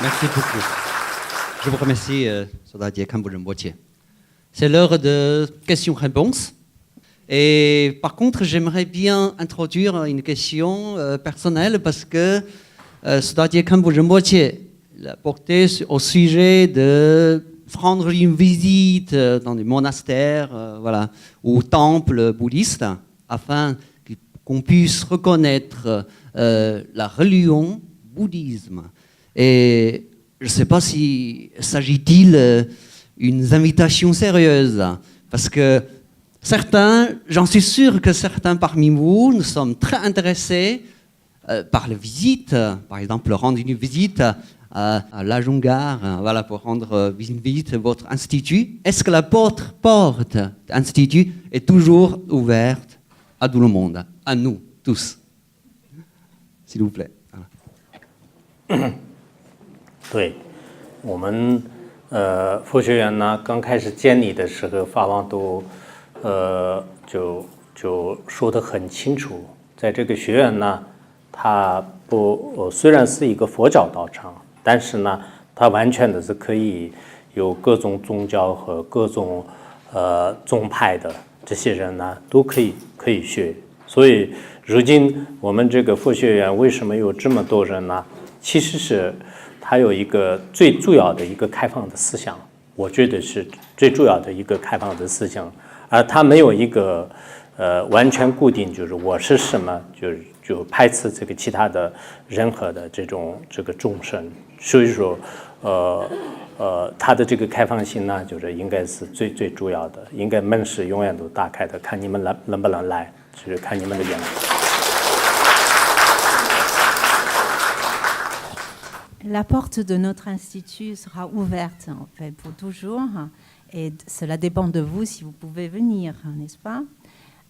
Merci beaucoup. Je vous remercie, Sodadier Kamboujem-Boitier. C'est l'heure de questions-réponses. Et par contre, j'aimerais bien introduire une question personnelle parce que Sodadier Kamboujem-Boitier l'a porté au sujet de prendre une visite dans des monastères ou temples bouddhistes afin qu'on puisse reconnaître la religion bouddhisme. Et je ne sais pas si s'agit-il d'une invitation sérieuse, parce que j'en suis sûr que certains parmi vous, nous sommes très intéressés par la visite, par exemple rendre une visite à Lajungar, pour rendre une visite à votre institut. Est-ce que la porte d'institut est toujours ouverte à tout le monde, à nous tous? S'il vous plaît. 对，我们佛学院呢刚开始建立的时候，法王都就说得很清楚，在这个学院呢，它虽然是一个佛教道场，但是呢，它完全的是可以有各种宗教和各种宗派的这些人呢都可以学。所以如今我们这个佛学院为什么有这么多人呢？其实是它有一个最主要的一个开放的思想，我觉得是最主要的一个开放的思想，而它没有一个完全固定，就是我是什么，就排斥这个其他的任何的这个众生，所以说它的这个开放性呢，就是应该是最主要的，应该门是永远都打开的，看你们能不能来，就是看你们的愿望。La porte de notre institut sera ouverte en fait pour toujours et cela dépend de vous si vous pouvez venir, n'est-ce pas?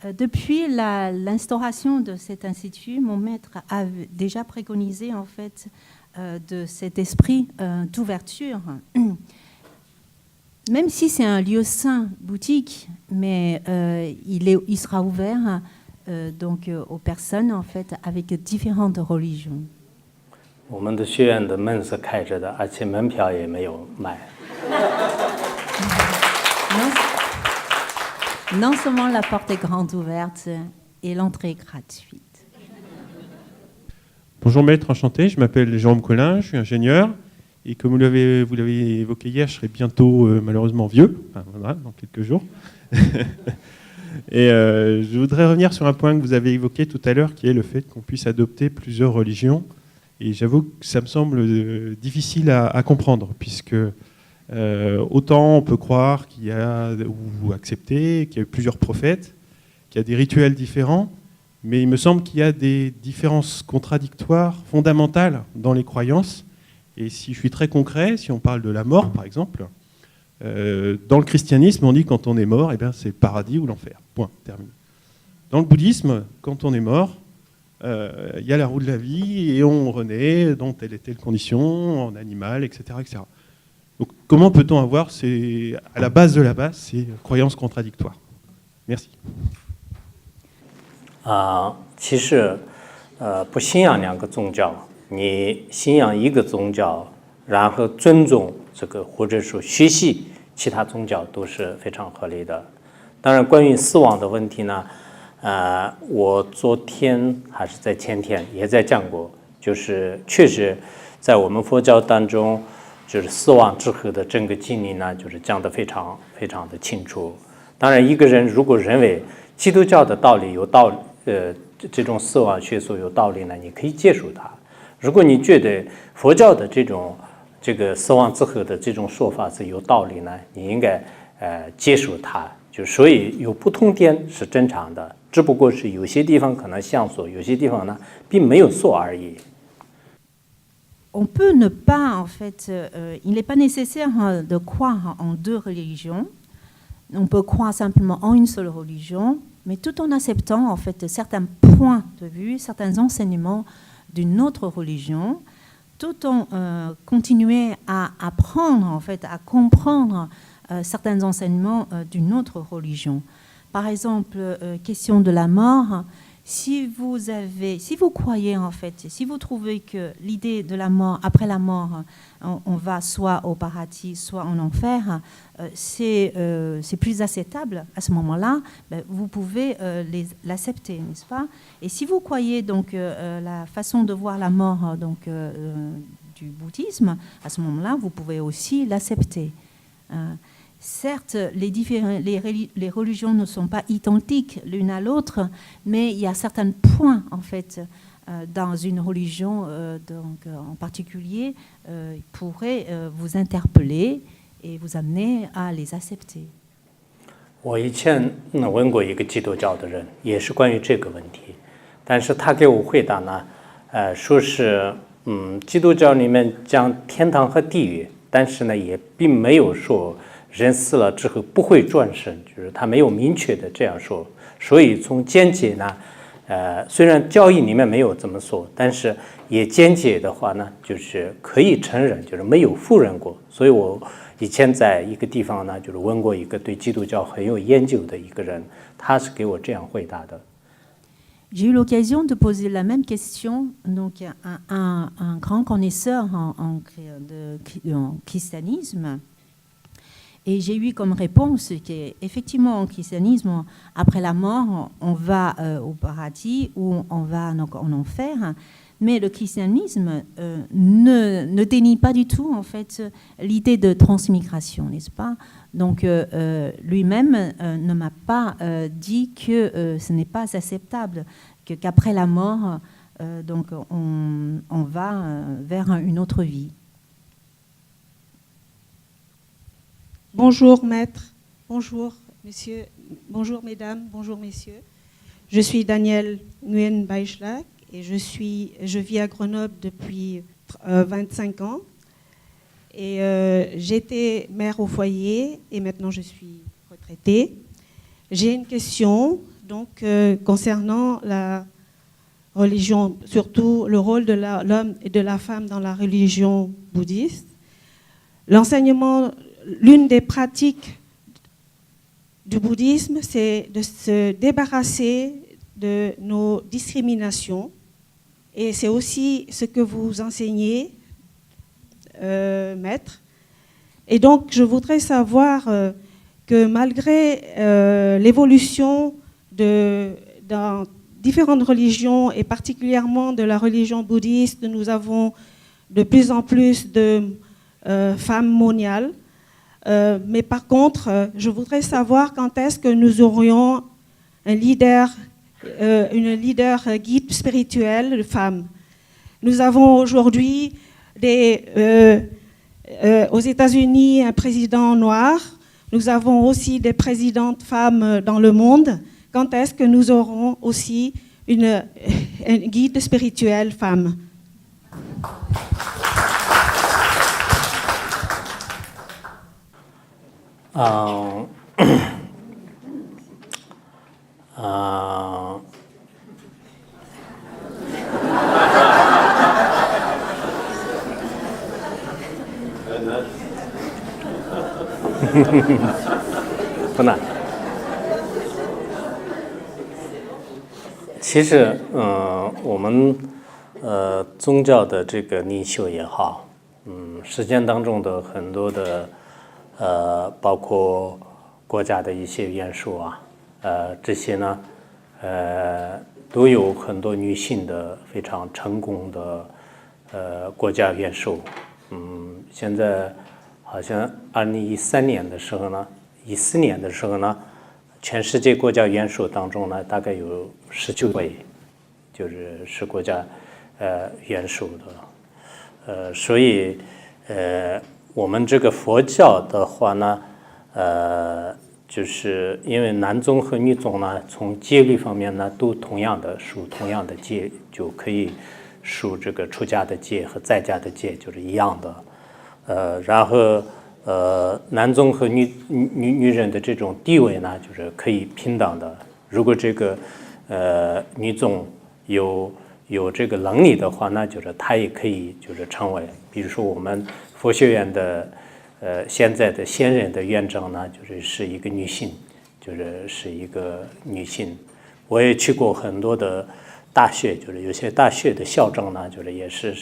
Depuis l'instauration de cet institut, mon maître a déjà préconisé en fait de cet esprit d'ouverture. Même si c'est un lieu saint, boutique, mais il sera ouvert donc aux personnes en fait avec différentes religions. 我们的学院的门是开着的，而且门票也没有卖。Non seulement la porte est grande ouverte et l'entrée est gratuite. Bonjour maître, enchanté, je m'appelle Jérôme Collin, je suis ingénieur et comme vous l'avez évoqué hier, je serai bientôt malheureusement vieux, dans quelques jours. Et je voudrais revenir sur un point que vous avez évoqué tout à l'heure qui est le fait qu'on puisse adopter plusieurs religions. Et j'avoue que ça me semble difficile à comprendre, puisque autant on peut croire qu'il y a, ou accepter, qu'il y a eu plusieurs prophètes, qu'il y a des rituels différents, mais il me semble qu'il y a des différences contradictoires, fondamentales dans les croyances. Et si je suis très concret, si on parle de la mort, par exemple, dans le christianisme, on dit que quand on est mort, c'est le paradis ou l'enfer. Point, terminé. Dans le bouddhisme, quand on est mort, il y a la roue de la vie et on renaît dans telle et telle condition, en animal, etc. etc. Donc comment peut-on avoir à la base de la base ces croyances contradictoires? Merci. 其实不信仰两个宗教，你信仰一个宗教，然后尊重这个或者说学习其他宗教都是非常合理的。当然，关于死亡的问题呢？我昨天还是在前天也在讲过，就是确实在我们佛教当中，就是死亡之后的整个经历呢，就是讲得非常非常的清楚。当然，一个人如果认为基督教的道理有道理，这种死亡学说有道理呢，你可以接受它。如果你觉得佛教的这个死亡之后的这种说法是有道理呢，你应该接受它。就所以有不同点是正常的。只不过是有些地方可能相似，有些地方呢并没有错而已。On peut ne pas, en fait, il n'est pas nécessaire de croire en deux religions. On peut croire simplement en une seule religion, mais tout en acceptant, en fait, certains points de vue, certains enseignements d'une autre religion, tout en continuant à apprendre, en fait, à comprendre certains enseignements d'une autre religion. Par exemple, question de la mort, si vous croyez en fait, si vous trouvez que l'idée de la mort, après la mort, on va soit au paradis, soit en enfer, c'est plus acceptable à ce moment-là, vous pouvez l'accepter, n'est-ce pas? Et si vous croyez donc la façon de voir la mort du bouddhisme, à ce moment-là, vous pouvez aussi l'accepter. Certes, les religions ne sont pas identiques l'une à l'autre, mais il y a certains points, en fait, dans une religion en particulier, pourraient vous interpeller et vous amener à les accepter. 我以前问过一个基督教的人，也是关于这个问题，但是他给我回答呢，说是基督教里面讲天堂和地狱，但是呢也并没有说人死了之后不会转生，就是他没有明确的这样说。所以从间接呢，虽然教义里面没有这么说，但是也间接的话呢，就是可以承认，就是没有否认过。所以我以前在一个地方呢，就是问过一个对基督教很有研究的一个人，他是给我这样回答的。J'ai eu l'occasion de poser la même question donc à un grand connaisseur en christianisme. Et j'ai eu comme réponse qu'effectivement, en christianisme, après la mort, on va au paradis ou on va donc en enfer. Mais le christianisme ne dénie pas du tout, en fait, l'idée de transmigration, n'est-ce pas? Donc, lui-même ne m'a pas dit que ce n'est pas acceptable, qu'après la mort, donc on va vers une autre vie. Bonjour maître, bonjour monsieur, bonjour mesdames, bonjour messieurs. Je suis Danielle Nguyen Baichlak et je vis à Grenoble depuis 25 ans. Et j'étais mère au foyer et maintenant je suis retraitée. J'ai une question donc concernant la religion, surtout le rôle de l'homme et de la femme dans la religion bouddhiste. L'enseignement, l'une des pratiques du bouddhisme, c'est de se débarrasser de nos discriminations. Et c'est aussi ce que vous enseignez, maître. Et donc, je voudrais savoir que malgré l'évolution dans différentes religions, et particulièrement de la religion bouddhiste, nous avons de plus en plus de femmes moniales. Mais par contre, je voudrais savoir quand est-ce que nous aurions une leader guide spirituelle de femmes. Nous avons aujourd'hui aux États-Unis un président noir. Nous avons aussi des présidentes femmes dans le monde. Quand est-ce que nous aurons aussi une guide spirituelle femme?不难。其实，我们宗教的这个领袖也好，实践当中的很多的包括国家的一些元素啊，这些呢，都有很多女性的非常成功的国家元首。现在好像2013年的时候呢，14年的时候呢，全世界国家元首当中呢，大概有19位，是国家元首的。所以我们这个佛教的话呢，就是因为男宗和女宗呢，从戒律方面呢，都同样的属同样的戒，就可以属这个出家的戒和在家的戒，就是一样的。然后男宗和女人的这种地位呢，就是可以平等的。如果这个女宗有这个能力的话呢，就是她也可以就是成为，比如说我们佛学院的现在的现任的院长呢，是一个女性，是一个女性。我也去过很多的大学，就是有些大学的校长呢，就是也是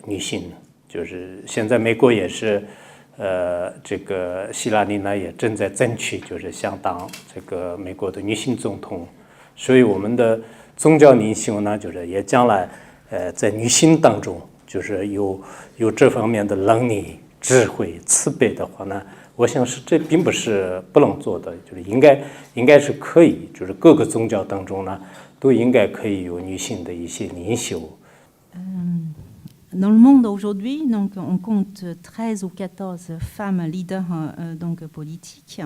女性，就是现在美国也是这个希拉里呢也正在争取，就是想当这个美国的女性总统，所以我们的宗教领袖呢，就是也将来在女性当中，就是有这方面的能力、智慧、慈悲的话呢，我想是这并不是不能做的，就是应该是可以，就是各个宗教当中呢，都应该可以有女性的一些领袖。Dans le monde aujourd'hui, donc, on compte 13 ou 14 femmes leaders donc, politiques.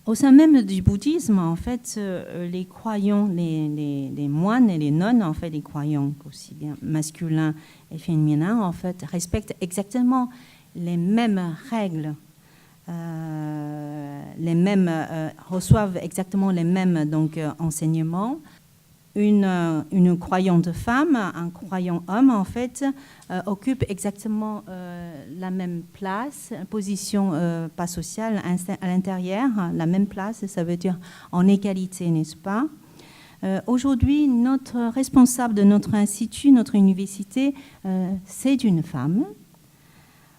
Au sein même du bouddhisme, en fait, les croyants, les moines et les nonnes, en fait, les croyants aussi bien masculins et féminins, en fait, respectent exactement les mêmes règles, reçoivent exactement les mêmes donc, enseignements. Une croyante femme, un croyant homme, en fait, occupe exactement la même place, position pas sociale, à l'intérieur, la même place, ça veut dire en égalité, n'est-ce pas? Aujourd'hui, notre responsable de notre institut, notre université, c'est une femme.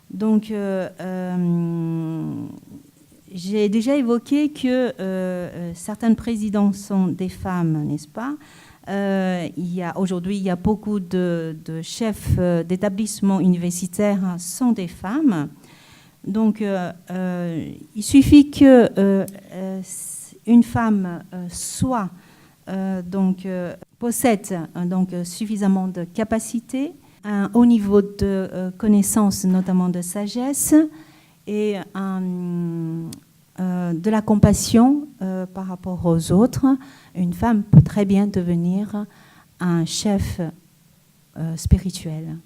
Donc, j'ai déjà évoqué que certains présidents sont des femmes, n'est-ce pas? Aujourd'hui, il y a beaucoup de chefs d'établissements universitaires sont des femmes. Donc, il suffit que une femme possède donc suffisamment de capacités, un haut niveau de connaissance, notamment de sagesse, et de la compassion par rapport aux autres. Une femme peut très bien devenir un chef spirituel.